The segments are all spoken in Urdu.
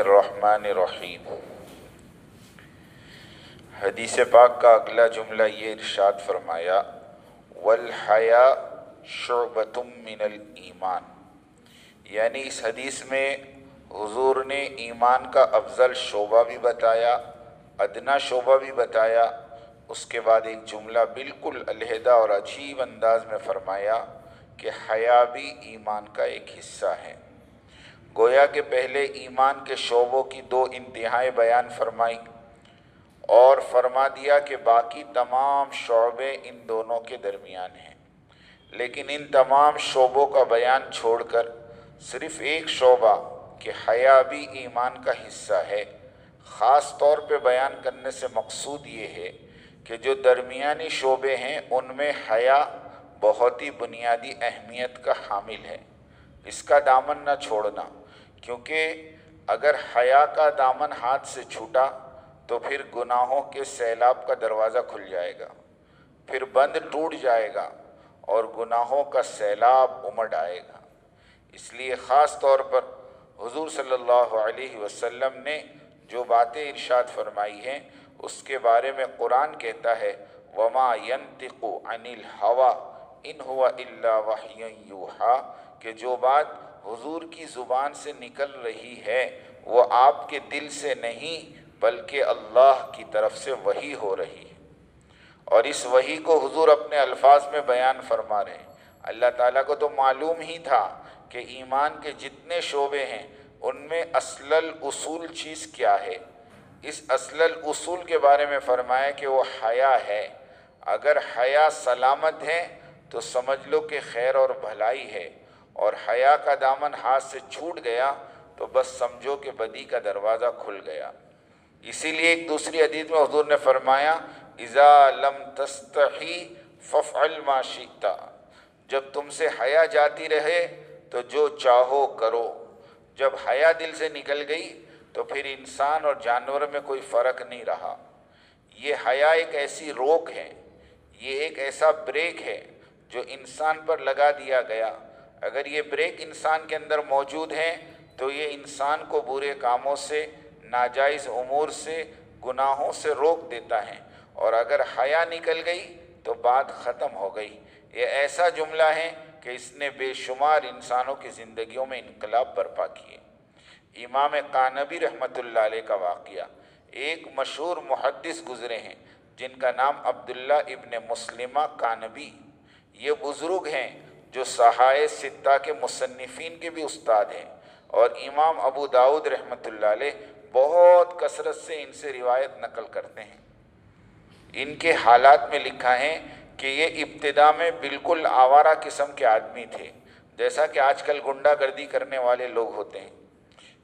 الرحمن الرحیم۔ حدیث پاک کا اگلا جملہ یہ ارشاد فرمایا والحیاء شعبۃ من الایمان، یعنی اس حدیث میں حضور نے ایمان کا افضل شعبہ بھی بتایا، ادنا شعبہ بھی بتایا، اس کے بعد ایک جملہ بالکل علیحدہ اور عجیب انداز میں فرمایا کہ حیا بھی ایمان کا ایک حصہ ہے۔ گویا کہ پہلے ایمان کے شعبوں کی دو انتہائیں بیان فرمائی اور فرما دیا کہ باقی تمام شعبے ان دونوں کے درمیان ہیں، لیکن ان تمام شعبوں کا بیان چھوڑ کر صرف ایک شعبہ کہ حیا بھی ایمان کا حصہ ہے خاص طور پہ بیان کرنے سے مقصود یہ ہے کہ جو درمیانی شعبے ہیں ان میں حیا بہت ہی بنیادی اہمیت کا حامل ہے، اس کا دامن نہ چھوڑنا، کیونکہ اگر حیا کا دامن ہاتھ سے چھوٹا تو پھر گناہوں کے سیلاب کا دروازہ کھل جائے گا، پھر بند ٹوٹ جائے گا اور گناہوں کا سیلاب امڑ آئے گا۔ اس لیے خاص طور پر حضور صلی اللہ علیہ وسلم نے جو باتیں ارشاد فرمائی ہیں اس کے بارے میں قرآن کہتا ہے وَمَا يَنْطِقُ عَنِ الْهَوَىٰ إِنْ هُوَ إِلَّا وَحْيٌ يُوحَىٰ، کہ جو بات حضور کی زبان سے نکل رہی ہے وہ آپ کے دل سے نہیں بلکہ اللہ کی طرف سے وحی ہو رہی ہے، اور اس وحی کو حضور اپنے الفاظ میں بیان فرما رہے ہیں۔ اللہ تعالیٰ کو تو معلوم ہی تھا کہ ایمان کے جتنے شعبے ہیں ان میں اصل الاصول چیز کیا ہے، اس اصل الاصول کے بارے میں فرمایا کہ وہ حیا ہے۔ اگر حیا سلامت ہے تو سمجھ لو کہ خیر اور بھلائی ہے، اور حیا کا دامن ہاتھ سے چھوٹ گیا تو بس سمجھو کہ بدی کا دروازہ کھل گیا۔ اسی لیے ایک دوسری حدیث میں حضور نے فرمایا اذا لم تستحی فافعل ما شئت، جب تم سے حیا جاتی رہے تو جو چاہو کرو۔ جب حیا دل سے نکل گئی تو پھر انسان اور جانور میں کوئی فرق نہیں رہا۔ یہ حیا ایک ایسی روک ہے، یہ ایک ایسا بریک ہے جو انسان پر لگا دیا گیا۔ اگر یہ بریک انسان کے اندر موجود ہے تو یہ انسان کو برے کاموں سے، ناجائز امور سے، گناہوں سے روک دیتا ہے، اور اگر حیا نکل گئی تو بات ختم ہو گئی۔ یہ ایسا جملہ ہے کہ اس نے بے شمار انسانوں کی زندگیوں میں انقلاب برپا کیے۔ امام قانبی رحمۃ اللہ علیہ کا واقعہ، ایک مشہور محدث گزرے ہیں جن کا نام عبداللہ ابن مسلمہ قانبی، یہ بزرگ ہیں جو صحائح ستہ کے مصنفین کے بھی استاد ہیں، اور امام ابو داؤد رحمۃ اللہ علیہ بہت کثرت سے ان سے روایت نقل کرتے ہیں۔ ان کے حالات میں لکھا ہے کہ یہ ابتدا میں بالکل آوارہ قسم کے آدمی تھے، جیسا کہ آج کل غنڈہ گردی کرنے والے لوگ ہوتے ہیں۔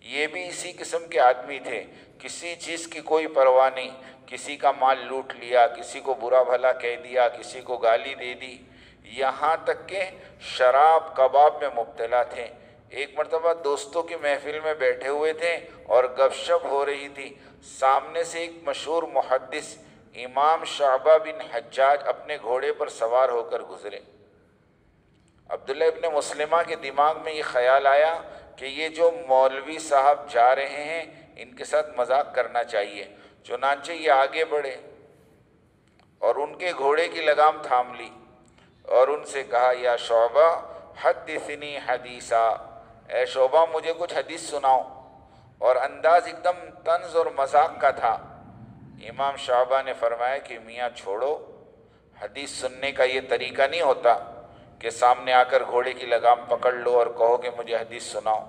یہ بھی اسی قسم کے آدمی تھے، کسی چیز کی کوئی پرواہ نہیں، کسی کا مال لوٹ لیا، کسی کو برا بھلا کہہ دیا، کسی کو گالی دے دی، یہاں تک کہ شراب کباب میں مبتلا تھے۔ ایک مرتبہ دوستوں کی محفل میں بیٹھے ہوئے تھے اور گپ شپ ہو رہی تھی، سامنے سے ایک مشہور محدث امام شعبہ بن حجاج اپنے گھوڑے پر سوار ہو کر گزرے۔ عبداللہ ابن مسلمہ کے دماغ میں یہ خیال آیا کہ یہ جو مولوی صاحب جا رہے ہیں ان کے ساتھ مذاق کرنا چاہیے، چنانچہ یہ آگے بڑھے اور ان کے گھوڑے کی لگام تھام لی اور ان سے کہا یا شعبہ حدثنی حدیثا، اے شعبہ مجھے کچھ حدیث سناؤ، اور انداز ایک دم طنز اور مذاق کا تھا۔ امام شعبہ نے فرمایا کہ میاں چھوڑو، حدیث سننے کا یہ طریقہ نہیں ہوتا کہ سامنے آ کر گھوڑے کی لگام پکڑ لو اور کہو کہ مجھے حدیث سناؤ۔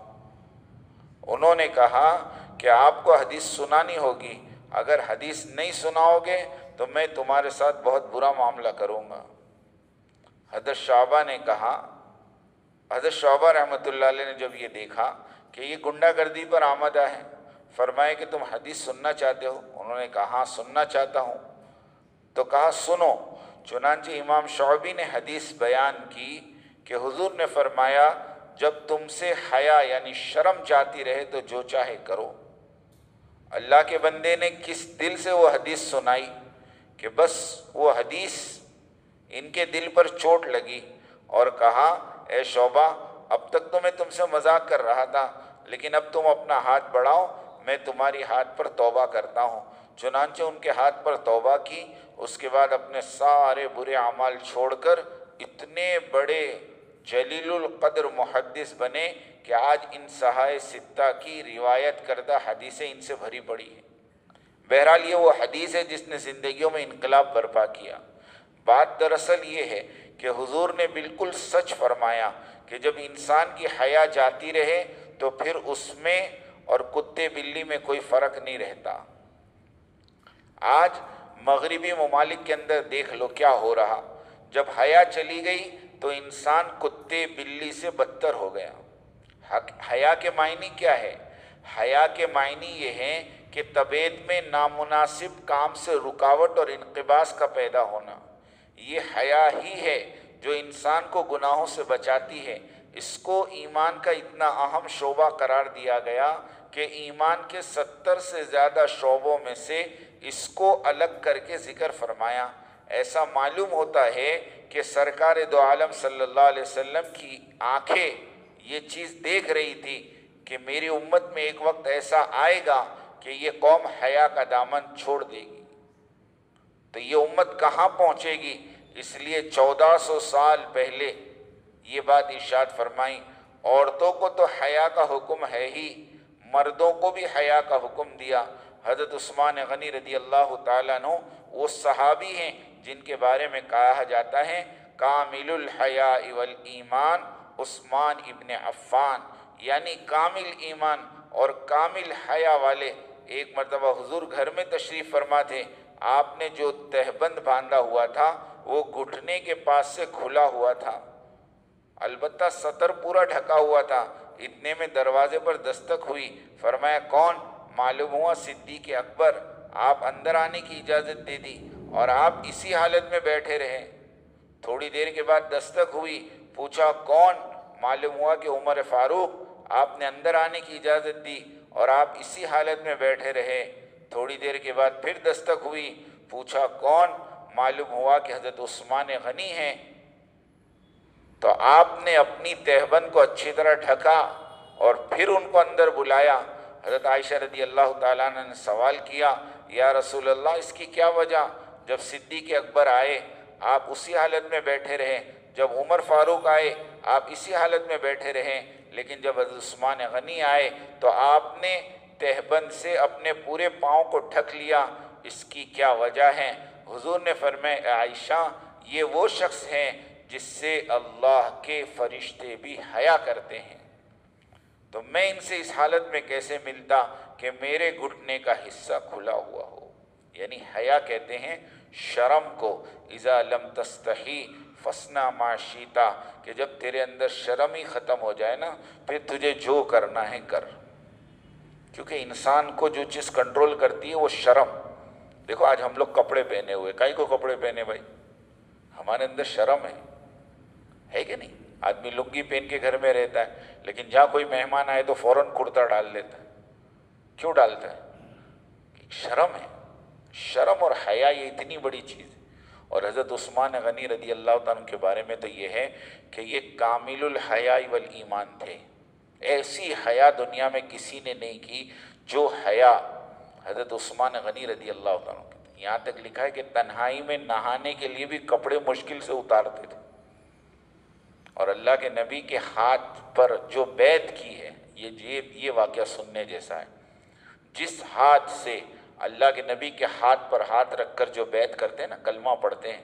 انہوں نے کہا کہ آپ کو حدیث سنانی ہوگی، اگر حدیث نہیں سناؤ گے تو میں تمہارے ساتھ بہت برا معاملہ کروں گا۔ حضرت شعبہ نے کہا، حضرت شعبہ رحمۃ اللہ علیہ نے جب یہ دیکھا کہ یہ غنڈہ گردی پر آمدہ ہے، فرمائے کہ تم حدیث سننا چاہتے ہو؟ انہوں نے کہا ہاں سننا چاہتا ہوں۔ تو کہا سنو۔ چنانچہ امام شعبی نے حدیث بیان کی کہ حضور نے فرمایا جب تم سے حیا یعنی شرم جاتی رہے تو جو چاہے کرو۔ اللہ کے بندے نے کس دل سے وہ حدیث سنائی کہ بس وہ حدیث ان کے دل پر چوٹ لگی اور کہا اے شعبہ اب تک تو میں تم سے مذاق کر رہا تھا، لیکن اب تم اپنا ہاتھ بڑھاؤ میں تمہاری ہاتھ پر توبہ کرتا ہوں۔ چنانچہ ان کے ہاتھ پر توبہ کی، اس کے بعد اپنے سارے برے اعمال چھوڑ کر اتنے بڑے جلیل القدر محدث بنے کہ آج ان صحائے ستہ کی روایت کردہ حدیثیں ان سے بھری پڑی ہیں۔ بہرحال یہ وہ حدیث ہے جس نے زندگیوں میں انقلاب برپا کیا۔ بات دراصل یہ ہے کہ حضور نے بالکل سچ فرمایا کہ جب انسان کی حیا جاتی رہے تو پھر اس میں اور کتے بلی میں کوئی فرق نہیں رہتا۔ آج مغربی ممالک کے اندر دیکھ لو کیا ہو رہا، جب حیا چلی گئی تو انسان کتے بلی سے بدتر ہو گیا۔ حیا کے معنی کیا ہے؟ حیا کے معنی یہ ہیں کہ طبیعت میں نامناسب کام سے رکاوٹ اور انقباض کا پیدا ہونا، یہ حیا ہی ہے جو انسان کو گناہوں سے بچاتی ہے۔ اس کو ایمان کا اتنا اہم شعبہ قرار دیا گیا کہ ایمان کے 70 سے زیادہ شعبوں میں سے اس کو الگ کر کے ذکر فرمایا۔ ایسا معلوم ہوتا ہے کہ سرکار دو عالم صلی اللہ علیہ وسلم کی آنکھیں یہ چیز دیکھ رہی تھی کہ میری امت میں ایک وقت ایسا آئے گا کہ یہ قوم حیا کا دامن چھوڑ دے گی، تو یہ امت کہاں پہنچے گی؟ اس لیے 1400 سال پہلے یہ بات ارشاد فرمائی، عورتوں کو تو حیا کا حکم ہے ہی، مردوں کو بھی حیا کا حکم دیا۔ حضرت عثمان غنی رضی اللہ تعالیٰ عنہ وہ صحابی ہیں جن کے بارے میں کہا جاتا ہے کامل الحیاء والایمان عثمان ابن عفان، یعنی کامل ایمان اور کامل حیا والے۔ ایک مرتبہ حضور گھر میں تشریف فرما تھے، آپ نے جو تہبند باندھا ہوا تھا وہ گھٹنے کے پاس سے کھلا ہوا تھا، البتہ سطر پورا ڈھکا ہوا تھا۔ اتنے میں دروازے پر دستک ہوئی، فرمایا کون؟ معلوم ہوا صدیق اکبر۔ آپ اندر آنے کی اجازت دے دی اور آپ اسی حالت میں بیٹھے رہے۔ تھوڑی دیر کے بعد دستک ہوئی، پوچھا کون؟ معلوم ہوا کہ عمر فاروق۔ آپ نے اندر آنے کی اجازت دی اور آپ اسی حالت میں بیٹھے رہے۔ تھوڑی دیر کے بعد پھر دستک ہوئی، پوچھا کون؟ معلوم ہوا کہ حضرت عثمان غنی ہیں۔ تو آپ نے اپنی تہبند کو اچھی طرح ڈھکا اور پھر ان کو اندر بلایا۔ حضرت عائشہ رضی اللہ تعالیٰ عنہ نے سوال کیا، یا رسول اللہ اس کی کیا وجہ؟ جب صدیق اکبر آئے آپ اسی حالت میں بیٹھے رہے، جب عمر فاروق آئے آپ اسی حالت میں بیٹھے رہے، لیکن جب حضرت عثمان غنی آئے تو آپ نے تہبند سے اپنے پورے پاؤں کو ڈھک لیا، اس کی کیا وجہ ہے؟ حضور نے فرمایا عائشہ یہ وہ شخص ہیں جس سے اللہ کے فرشتے بھی حیا کرتے ہیں، تو میں ان سے اس حالت میں کیسے ملتا کہ میرے گھٹنے کا حصہ کھلا ہوا ہو؟ یعنی حیا کہتے ہیں شرم کو، اذا لم تستحی فاصنع ما شئت، کہ جب تیرے اندر شرم ہی ختم ہو جائے نا پھر تجھے جو کرنا ہے کر، کیونکہ انسان کو جو چیز کنٹرول کرتی ہے وہ شرم۔ دیکھو آج ہم لوگ کپڑے پہنے ہوئے، کائی کو کپڑے پہنے بھائی؟ ہمارے اندر شرم ہے کہ نہیں؟ آدمی لنگی پہن کے گھر میں رہتا ہے، لیکن جہاں کوئی مہمان آئے تو فوراً کرتا ڈال لیتا ہے۔ کیوں ڈالتا ہے؟ شرم ہے۔ شرم اور حیا یہ اتنی بڑی چیز ہے۔ اور حضرت عثمان غنی رضی اللہ تعالیٰ عنہ کے بارے میں تو یہ ہے کہ یہ کامل الحیاء والایمان تھے۔ ایسی حیا دنیا میں کسی نے نہیں کی جو حیا حضرت عثمان غنی رضی اللہ تعالیٰ عنہ کی۔ یہاں تک لکھا ہے کہ تنہائی میں نہانے کے لیے بھی کپڑے مشکل سے اتارتے تھے، اور اللہ کے نبی کے ہاتھ پر جو بیعت کی ہے، یہ واقعہ سننے جیسا ہے۔ جس ہاتھ سے اللہ کے نبی کے ہاتھ پر ہاتھ رکھ کر جو بیعت کرتے ہیں نا، کلمہ پڑھتے ہیں،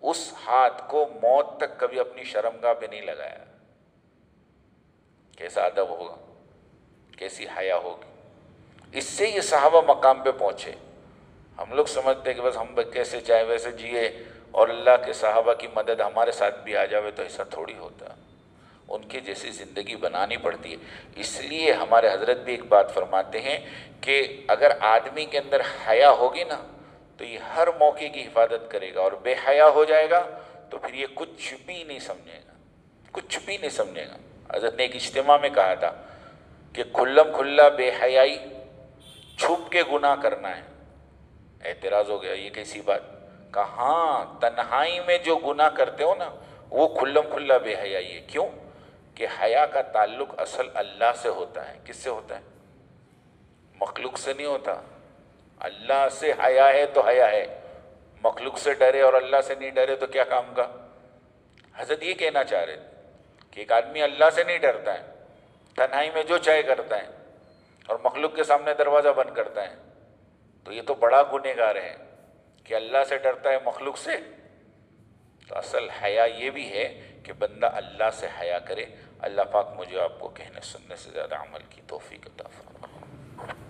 اس ہاتھ کو موت تک کبھی اپنی شرمگاہ پہ نہیں لگایا۔ کیسا ادب ہوگا، کیسی حیا ہوگی، اس سے یہ صحابہ مقام پہ پہنچے۔ ہم لوگ سمجھتے ہیں کہ بس ہم کیسے چاہے ویسے جیے اور اللہ کے صحابہ کی مدد ہمارے ساتھ بھی آ جاوے، تو ایسا تھوڑی ہوتا، ان کی جیسی زندگی بنانی پڑتی ہے۔ اس لیے ہمارے حضرت بھی ایک بات فرماتے ہیں کہ اگر آدمی کے اندر حیا ہوگی نا تو یہ ہر موقع کی حفاظت کرے گا، اور بے حیا ہو جائے گا تو پھر یہ کچھ بھی نہیں سمجھے گا، کچھ بھی نہیں سمجھے گا۔ حضرت نے ایک اجتماع میں کہا تھا کہ کھلم کھلا بے حیائی چھپ کے گناہ کرنا ہے۔ اعتراض ہو گیا، یہ کیسی بات؟ کہاں تنہائی میں جو گناہ کرتے ہو نا وہ کھلم کھلا بے حیائی ہے۔ کیوں؟ کہ حیا کا تعلق اصل اللہ سے ہوتا ہے۔ کس سے ہوتا ہے؟ مخلوق سے نہیں ہوتا. اللہ سے حیا ہے تو حیا ہے، مخلوق سے ڈرے اور اللہ سے نہیں ڈرے تو کیا کام کا. حضرت یہ کہنا چاہ رہے کہ ایک آدمی اللہ سے نہیں ڈرتا ہے، تنہائی میں جو چاہے کرتا ہے اور مخلوق کے سامنے دروازہ بند کرتا ہے، تو یہ تو بڑا گنہگار ہے کہ اللہ سے ڈرتا ہے مخلوق سے. تو اصل حیا یہ بھی ہے کہ بندہ اللہ سے حیا کرے. اللہ پاک مجھے آپ کو کہنے سننے سے زیادہ عمل کی توفیق عطا فرمائے.